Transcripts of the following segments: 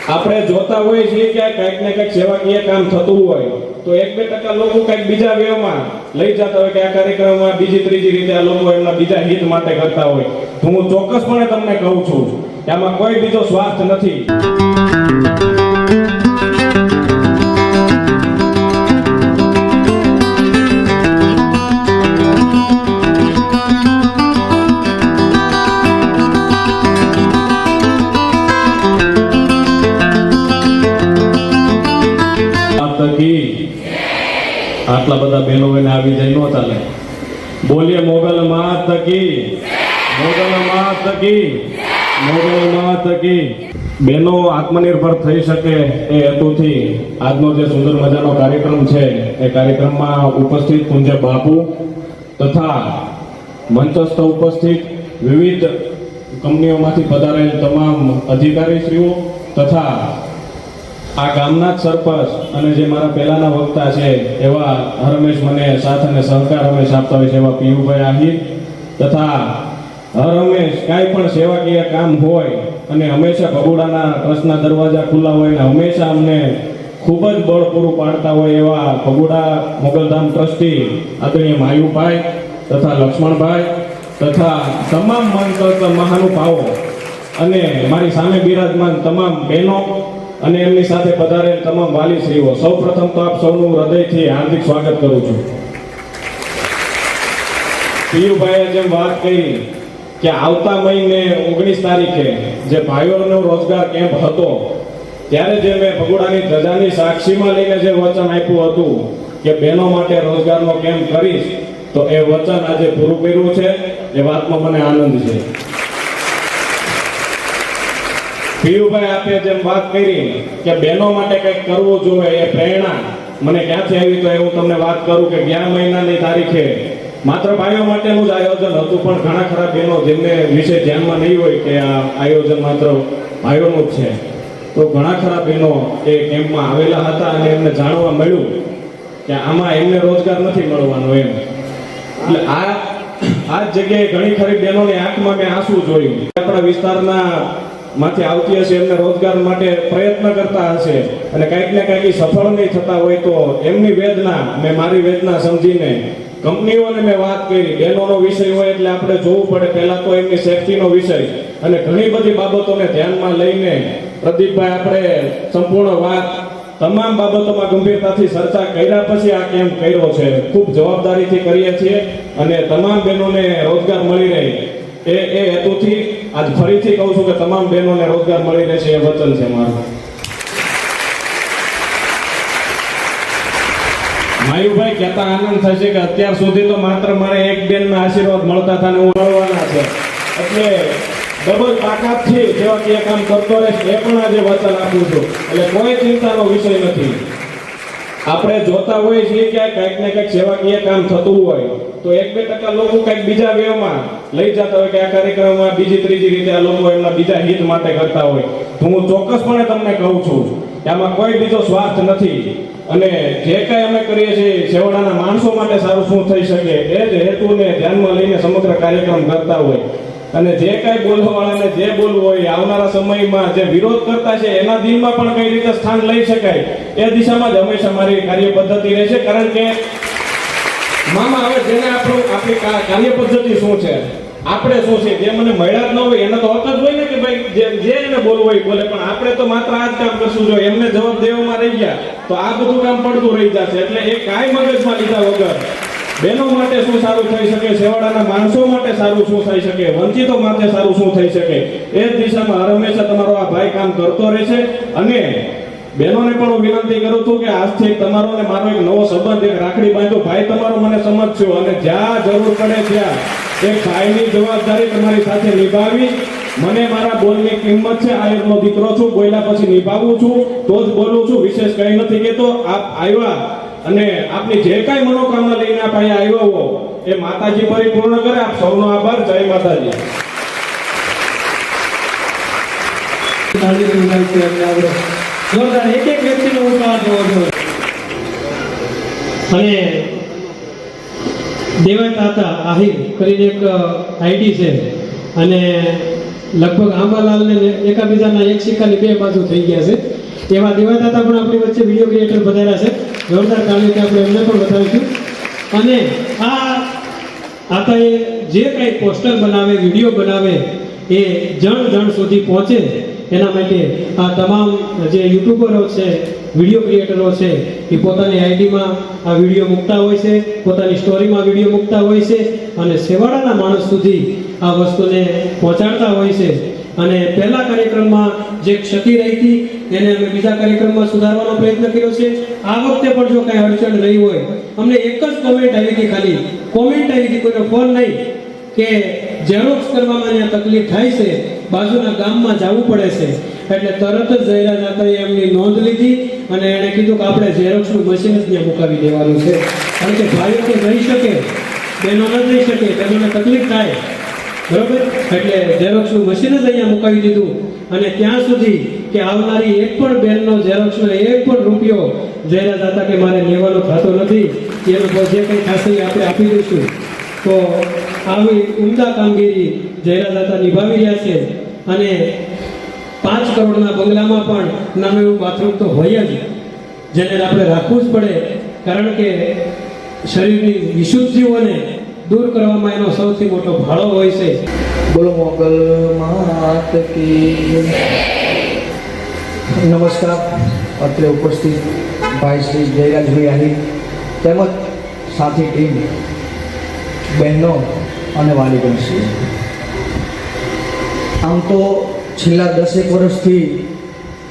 આપણે જોતા હોઈએ છીએ કે કંઈક ને કંઈક સેવાકીય કામ થતું હોય તો 1-2% લોકો કંઈક બીજા વેવમાં લઈ જતા હોય કે આ કાર્યક્રમમાં બીજી ત્રીજી રીતે આ લોકો એમના બીજા હિત માટે કરતા હોય. તો હું ચોક્કસપણે તમને કહું છું કે આમાં કોઈ બીજો સ્વાર્થ નથી. આટલા બધા બહેનો એને આવી જાય ન ચાલે. બોલીએ મોગલ માત કી, મોગલ માત કી, મોગલ માત કી. બહેનો આત્મનિર્ભર થઈ શકે એ હેતુથી આજનો જે સુંદર મજાનો કાર્યક્રમ છે એ કાર્યક્રમમાં ઉપસ્થિત પૂજ્ય બાપુ તથા મંચસ્થ ઉપસ્થિત વિવિધ કંપનીઓમાંથી પધારેલ તમામ અધિકારીશ્રીઓ તથા આ ગામના જ સરપંચ અને જે મારા પહેલાના વક્તા છે એવા હરમેશ મને સાથ અને સહકાર હંમેશા આપતા હોય છે એવા પીયુભાઈ આહિર તથા હરમેશ કાંઈ પણ સેવાકીય કામ હોય અને હંમેશા ભગોડાના ટ્રસ્ટના દરવાજા ખુલ્લા હોય અને હંમેશા અમને ખૂબ જ બળ પૂરું પાડતા હોય એવા ભગોડા મોગલધામ ટ્રસ્ટી આદરણીય માયુભાઈ તથા લક્ષ્મણભાઈ તથા તમામ મંચ મહાનુભાવો અને મારી સામે બિરાજમાન તમામ બહેનો અને એમની સાથે પધારેલ તમામ વાલીશ્રીઓ, સૌપ્રથમ તો આપ સૌનું હૃદયથી હાર્દિક સ્વાગત કરું છું. પીયુભાઈએ જેમ વાત કરી કે આવતા મહિને 19 તારીખે જે ભાઈઓનો રોજગાર કેમ્પ હતો ત્યારે જે મેં ભગોડાની ધજાની સાક્ષીમાં લઈને જે વચન આપ્યું હતું કે બહેનો માટે રોજગારનો કેમ્પ કરીશ, તો એ વચન આજે પૂરું કર્યું છે. એ વાતમાં મને આનંદ છે. પીયુભાઈ આપે જેમ વાત કરી કે બહેનો માટે કંઈક કરવું જોઈએ, એ પ્રેરણા મને ક્યાંથી આવી તો એ હું તમને વાત કરું કે ગયા મહિનાની તારીખે માત્ર ભાઈઓ માટેનું જ આયોજન હતું, પણ ઘણા ખરા બહેનો જેમને વિશે ધ્યાનમાં નહીં હોય કે આ આયોજન માત્ર ભાઈઓનું જ છે, તો ઘણા ખરા બહેનો એ કેમ્પમાં આવેલા હતા અને એમને જાણવા મળ્યું કે આમાં એમને રોજગાર નથી મળવાનો એમ. એટલે આ જગ્યાએ ઘણી ખરી બહેનોની આંખમાં મેં આંસુ જોયું. આપણા વિસ્તારના માંથી આવતી હશે, એમને રોજગાર માટે પ્રયત્ન કરતા હશે અને કંઈક ને કંઈક સફળ નહીં થતા હોય તો એમની વેદના મેં મારી વેદના સમજીને કંપનીઓને મેં વાત કરી. બહેનોનો વિષય હોય એટલે આપણે જોવું પડે પહેલા તો એમની સેફટીનો વિષય અને ઘણી બધી બાબતોને ધ્યાનમાં લઈને પ્રદીપભાઈ આપણે સંપૂર્ણ વાત તમામ બાબતોમાં ગંભીરતાથી ચર્ચા કર્યા પછી આ કેમ્પ કર્યો છે. ખૂબ જવાબદારીથી કરીએ છીએ અને તમામ બહેનોને રોજગાર મળી રહે એ હેતુથી આજ ફરીથી કહું છું કે તમામ બહેનોને રોજગાર મળી રહેશે એ વચન છે મારું. માયુભાઈ કહેતા આનંદ થશે કે અત્યાર સુધી તો માત્ર મારે એક બેનના આશીર્વાદ મળતા હતા ને હું મળવાના છે, એટલે ડબલ તાકાતથી સેવાકીય કામ કરતો રહેશ એ પણ આજે વચન આપું છું. એટલે કોઈ ચિંતાનો વિષય નથી. આપણે જોતા હોઈએ છીએ કે કંઈક ને કંઈક સેવાકીય કામ થતું હોય તો 1-2% લોકો કંઈક બીજા વેવમાં લઈ જતા હોય કે આ કાર્યક્રમમાં બીજી ત્રીજી રીતે આ લોકો એમના બીજા હિત માટે કરતા હોય. તો હું ચોક્કસપણે તમને કહું છું કે આમાં કોઈ બીજો સ્વાર્થ નથી અને જે કાંઈ અમે કરીએ છીએ છેવાડાના માણસો માટે સારું શું થઈ શકે એ જ હેતુને ધ્યાનમાં લઈને સમગ્ર કાર્યક્રમ કરતા હોય. અને જે કાંઈ બોલવાવાળાને જે બોલવું હોય આવનારા સમયમાં જે વિરોધ કરતા છે એના દિલમાં પણ કઈ રીતે સ્થાન લઈ શકાય એ દિશામાં જ હંમેશા મારી કાર્ય પદ્ધતિ રહેશે. કારણ કે મામા હવે જેને આપણી કાર્ય પદ્ધતિ શું છે, આપણે શું છે, જે મને મળ્યા જ ન હોય એને તો હક જ હોય ને કે ભાઈ જે એને બોલવું હોય બોલે, પણ આપણે તો માત્ર આ જ કામ કરશું. જો એમને જવાબ દેવામાં રહી ગયા તો આ બધું કામ પડતું રહી જશે. એટલે એ કાંઈ મગજમાં લીધા વગર બહેનો માટે શું સારું થઈ શકે, છેવાડાના માણસો માટે સારું શું થઈ શકે, વંચિતો માટે સારું શું થઈ શકે એ જ દિશામાં હંમેશા તમારો આ ભાઈ કામ કરતો રહેશે. અને બહેનોને પણ હું વિનંતી કરું છું કે આજથી તમારો ને મારો એક નવો સંબંધ, એક રાખડી બાંધ્યો. ભાઈ તમારો મને સમજશો અને જ્યાં જરૂર પડે ત્યાં એક ભાઈની જવાબદારી તમારી સાથે નિભાવી. મને મારા બોલની કિંમત છે. આ એકનો દીકરો છું, બોલ્યા પછી નિભાવું છું તો જ બોલું છું. વિશેષ કંઈ નથી કહેતો. આપ આવ્યા અને આપની જે કાંઈ મનોકામના લઈને આપ અહીંયા આવ્યા હો એ માતાજી પરિપૂર્ણ કરે. આપ સૌનો આભાર. જય માતાજી. એક એક વ્યક્તિનો ઉત્સાહ જોવો જોઈએ. અને દેવાય તાતા આહિર કરીને એક આઈડી છે અને લગભગ આંબાલાલ ને એકાબીજાના એક સિક્કાની બે બાજુ થઈ ગયા છે એવા દેવાદાતા પણ આપણી વચ્ચે વિડીયો ક્રિએટર બધારા છે જોરદાર તાળીઓથી આપણે એમને પણ બતાવીશું અને આ તો એ જે કંઈ પોસ્ટર બનાવે વિડીયો બનાવે એ જણ સુધી પહોંચે એના માટે આ તમામ જે યુટ્યુબરો છે વિડીયો ક્રિએટરો છે એ પોતાની આઈડીમાં આ વિડીયો મૂકતા હોય છે પોતાની સ્ટોરીમાં વિડીયો મૂકતા હોય છે અને છેવાડાના માણસ સુધી આ વસ્તુને પહોંચાડતા હોય છે અને પહેલા કાર્યક્રમમાં જે ક્ષતિ રહી હતી એને અમે બીજા કાર્યક્રમમાં સુધારવાનો પ્રયત્ન કર્યો છે આ વખતે પણ જો કાંઈ અડચણ રહી હોય અમને એક જ કોમેન્ટ આવી હતી ખાલી કોમેન્ટ આવી હતી કોઈનો ફોન નહીં કે ઝેરોક્સ કરવામાં અહીંયા તકલીફ થાય છે બાજુના ગામમાં જવું પડે છે એટલે તરત જ જયરાજ દાતાએ એમની નોંધ લીધી અને એણે કીધું કે આપણે ઝેરોક્સનું મશીન જ ત્યાં મુકાવી દેવાનું છે કારણ કે ભાઈઓ તો જઈ શકે બહેનો ન જઈ શકે બહેનોને તકલીફ થાય બરોબર એટલે ઝેરોક્સનું મશીન જ અહીંયા મુકાવી દીધું અને ત્યાં સુધી કે આવનારી એક પણ બહેનનો ઝેરોક્સનો એક પણ રૂપિયો જયરાજ દાતા કે મારે લેવાનો થતો નથી એનો જે કંઈ થશે એ આપણે આપી દઈશું તો આવી ઉમદા કામગીરી જયરાજ દાતા નિભાવી રહ્યા છે અને 5 કરોડના બંગલામાં પણ નાનું એવું બાથરૂમ તો હોય જ જેને આપણે રાખવું જ પડે કારણ કે શરીરની વિશુદ્ધિઓને દૂર કરવામાં એનો સૌથી મોટો ફાળો હોય છે બોલો મોગલ માત કી નમસ્કાર અત્રે ઉપસ્થિત ભાઈ શ્રી જયરાજભાઈ આહિર તેમજ સાથી ટીમ બહેનો અને વાલીગણશ્રી આમ તો છેલ્લા 10 વર્ષથી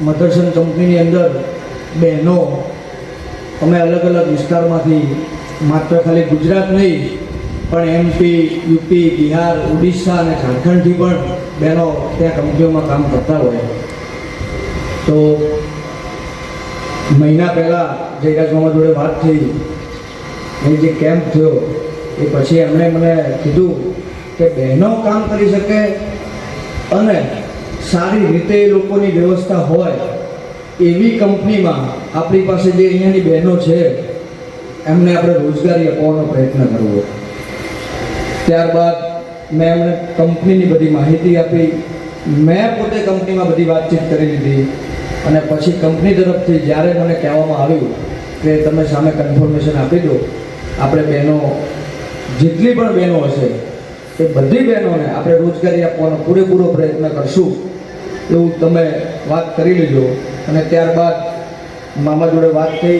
મધરસન કંપનીની અંદર બહેનો અમે અલગ અલગ વિસ્તારમાંથી માત્ર ખાલી ગુજરાત નહીં પણ એમપી યુપી બિહાર ઓડિશા અને ઝારખંડથી પણ બહેનો ત્યાં કંપનીઓમાં કામ કરતા હોય તો મહિના પહેલાં જયરાજ મામા જોડે વાત થઈ એ જે કેમ્પ થયો એ પછી એમણે મને કીધું કે બહેનો કામ કરી શકે અને સારી રીતે એ લોકોની વ્યવસ્થા હોય એવી કંપનીમાં આપણી પાસે જે અહીંયાની બહેનો છે એમને આપણે રોજગારી અપાવવાનો પ્રયત્ન કરવો ત્યારબાદ મેં એમને કંપનીની બધી માહિતી આપી મેં પોતે કંપનીમાં બધી વાતચીત કરી લીધી અને પછી કંપની તરફથી જ્યારે મને કહેવામાં આવ્યું કે તમે સામે કન્ફર્મેશન આપી દો આપણે બહેનો જેટલી પણ બહેનો હશે એ બધી બહેનોને આપણે રોજગારી આપવાનો પૂરેપૂરો પ્રયત્ન કરશું એવું તમે વાત કરી લીધો અને ત્યારબાદ મામા જોડે વાત થઈ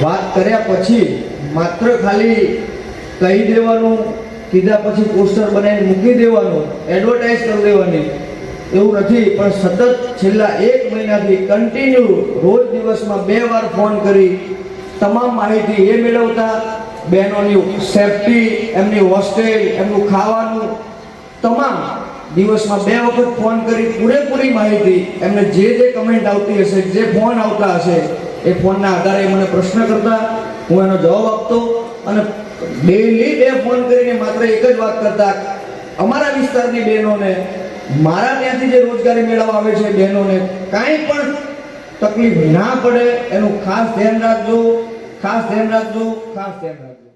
વાત કર્યા પછી માત્ર ખાલી કહી દેવાનું કીધા પછી પોસ્ટર બનાવીને મૂકી દેવાનું એડવર્ટાઇઝ કરી દેવાની એવું નથી પણ સતત છેલ્લા 1 મહિનાથી કન્ટિન્યુ રોજ દિવસમાં 2 વાર ફોન કરી તમામ માહિતી એ મેળવતા બહેનોની સેફટી એમની હોસ્ટેલ એમનું ખાવાનું તમામ દિવસમાં 2 વખત ફોન કરી પૂરેપૂરી માહિતી એમને જે કમેન્ટ આવતી હશે જે ફોન આવતા હશે એ ફોનના આધારે મને પ્રશ્ન કરતા હું એનો જવાબ આપતો અને ડેલી 2 ફોન કરીને માત્ર એક જ વાત કરતા અમારા વિસ્તારની બહેનોને મારા ત્યાંથી જે રોજગારી મેળવવા આવે છે બહેનોને કાંઈ પણ તકલીફ ના પડે એનું ખાસ ધ્યાન રાખજો ખાસ ધ્યાન રાખજો ખાસ ધ્યાન રાખજો